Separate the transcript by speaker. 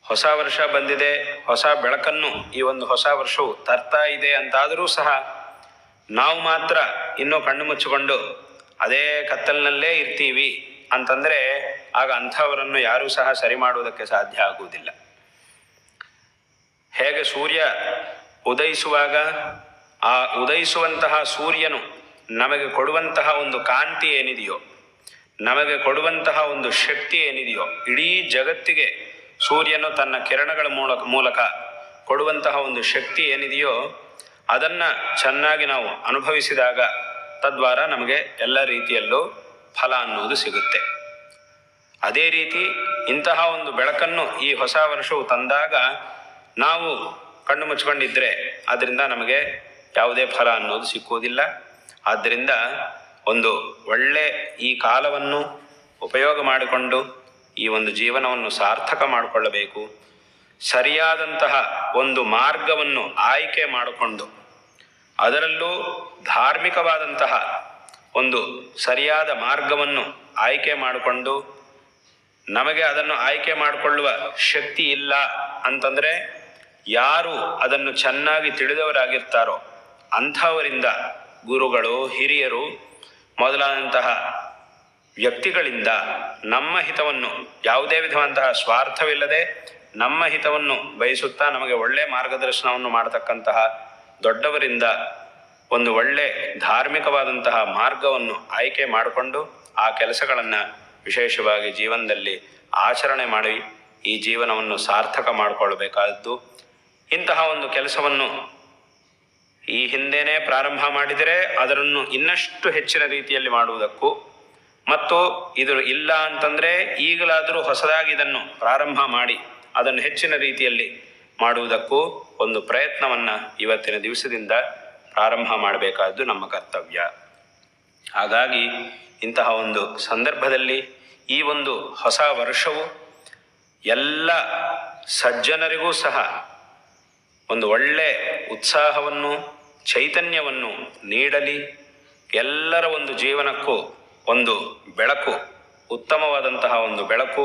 Speaker 1: ಹೊಸ ವರ್ಷ ಬಂದಿದೆ, ಹೊಸ ಬೆಳಕನ್ನು ಈ ಒಂದು ಹೊಸ ವರ್ಷವು ತರ್ತಾ ಇದೆ ಅಂತಾದರೂ ಸಹ ನಾವು ಮಾತ್ರ ಇನ್ನೂ ಕಣ್ಣು ಮುಚ್ಚಿಕೊಂಡು ಅದೇ ಕತ್ತಲಿನಲ್ಲೇ ಇರ್ತೀವಿ ಅಂತಂದರೆ ಆಗ ಅಂಥವರನ್ನು ಯಾರೂ ಸಹ ಸರಿ ಮಾಡುವುದಕ್ಕೆ ಸಾಧ್ಯ ಆಗುವುದಿಲ್ಲ. ಹೇಗೆ ಸೂರ್ಯ ಉದಯಿಸುವಾಗ ಆ ಉದಯಿಸುವಂತಹ ಸೂರ್ಯನು ನಮಗೆ ಕೊಡುವಂತಹ ಒಂದು ಕಾಂತಿ ಏನಿದೆಯೋ, ನಮಗೆ ಕೊಡುವಂತಹ ಒಂದು ಶಕ್ತಿ ಏನಿದೆಯೋ, ಇಡೀ ಜಗತ್ತಿಗೆ ಸೂರ್ಯನು ತನ್ನ ಕಿರಣಗಳ ಮೂಲಕ ಕೊಡುವಂತಹ ಒಂದು ಶಕ್ತಿ ಏನಿದೆಯೋ ಅದನ್ನು ಚೆನ್ನಾಗಿ ನಾವು ಅನುಭವಿಸಿದಾಗ ತದ್ವಾರ ನಮಗೆ ಎಲ್ಲ ರೀತಿಯಲ್ಲೂ ಫಲ ಅನ್ನುವುದು ಸಿಗುತ್ತೆ. ಅದೇ ರೀತಿ ಇಂತಹ ಒಂದು ಬೆಳಕನ್ನು ಈ ಹೊಸ ವರ್ಷವು ತಂದಾಗ ನಾವು ಕಣ್ಣು ಮುಚ್ಕೊಂಡಿದ್ದರೆ ಅದರಿಂದ ನಮಗೆ ಯಾವುದೇ ಫಲ ಅನ್ನೋದು ಸಿಕ್ಕುವುದಿಲ್ಲ. ಆದ್ದರಿಂದ ಒಂದು ಒಳ್ಳೆ ಈ ಕಾಲವನ್ನು ಉಪಯೋಗ ಮಾಡಿಕೊಂಡು ಈ ಒಂದು ಜೀವನವನ್ನು ಸಾರ್ಥಕ ಮಾಡಿಕೊಳ್ಳಬೇಕು. ಸರಿಯಾದಂತಹ ಒಂದು ಮಾರ್ಗವನ್ನು ಆಯ್ಕೆ ಮಾಡಿಕೊಂಡು ಅದರಲ್ಲೂ ಧಾರ್ಮಿಕವಾದಂತಹ ಒಂದು ಸರಿಯಾದ ಮಾರ್ಗವನ್ನು ಆಯ್ಕೆ ಮಾಡಿಕೊಂಡು ನಮಗೆ ಅದನ್ನು ಆಯ್ಕೆ ಮಾಡಿಕೊಳ್ಳುವ ಶಕ್ತಿ ಇಲ್ಲ ಅಂತಂದರೆ ಯಾರು ಅದನ್ನು ಚೆನ್ನಾಗಿ ತಿಳಿದವರಾಗಿರ್ತಾರೋ ಅಂಥವರಿಂದ, ಗುರುಗಳು, ಹಿರಿಯರು ಮೊದಲಾದಂತಹ ವ್ಯಕ್ತಿಗಳಿಂದ ನಮ್ಮ ಹಿತವನ್ನು, ಯಾವುದೇ ವಿಧವಂತಹ ಸ್ವಾರ್ಥವಿಲ್ಲದೆ ನಮ್ಮ ಹಿತವನ್ನು ಬಯಸುತ್ತಾ ನಮಗೆ ಒಳ್ಳೆಯ ಮಾರ್ಗದರ್ಶನವನ್ನು ಮಾಡತಕ್ಕಂತಹ ದೊಡ್ಡವರಿಂದ ಒಂದು ಒಳ್ಳೆ ಧಾರ್ಮಿಕವಾದಂತಹ ಮಾರ್ಗವನ್ನು ಆಯ್ಕೆ ಮಾಡಿಕೊಂಡು ಆ ಕೆಲಸಗಳನ್ನು ವಿಶೇಷವಾಗಿ ಜೀವನದಲ್ಲಿ ಆಚರಣೆ ಮಾಡಿ ಈ ಜೀವನವನ್ನು ಸಾರ್ಥಕ ಮಾಡಿಕೊಳ್ಳಬೇಕಾದದ್ದು. ಇಂತಹ ಒಂದು ಕೆಲಸವನ್ನು ಈ ಹಿಂದೆಯೇ ಪ್ರಾರಂಭ ಮಾಡಿದರೆ ಅದನ್ನು ಇನ್ನಷ್ಟು ಹೆಚ್ಚಿನ ರೀತಿಯಲ್ಲಿ ಮಾಡುವುದಕ್ಕೂ, ಮತ್ತು ಇದು ಇಲ್ಲ ಅಂತಂದರೆ ಈಗಲಾದರೂ ಹೊಸದಾಗಿ ಇದನ್ನು ಪ್ರಾರಂಭ ಮಾಡಿ ಅದನ್ನು ಹೆಚ್ಚಿನ ರೀತಿಯಲ್ಲಿ ಮಾಡುವುದಕ್ಕೂ ಒಂದು ಪ್ರಯತ್ನವನ್ನು ಇವತ್ತಿನ ದಿವಸದಿಂದ ಪ್ರಾರಂಭ ಮಾಡಬೇಕಾದ್ದು ನಮ್ಮ ಕರ್ತವ್ಯ. ಹಾಗಾಗಿ ಇಂತಹ ಒಂದು ಸಂದರ್ಭದಲ್ಲಿ ಈ ಒಂದು ಹೊಸ ವರ್ಷವು ಎಲ್ಲ ಸಜ್ಜನರಿಗೂ ಸಹ ಒಂದು ಒಳ್ಳೆ ಉತ್ಸಾಹವನ್ನು, ಚೈತನ್ಯವನ್ನು ನೀಡಲಿ. ಎಲ್ಲರ ಒಂದು ಜೀವನಕ್ಕೂ ಒಂದು ಬೆಳಕು, ಉತ್ತಮವಾದಂತಹ ಒಂದು ಬೆಳಕು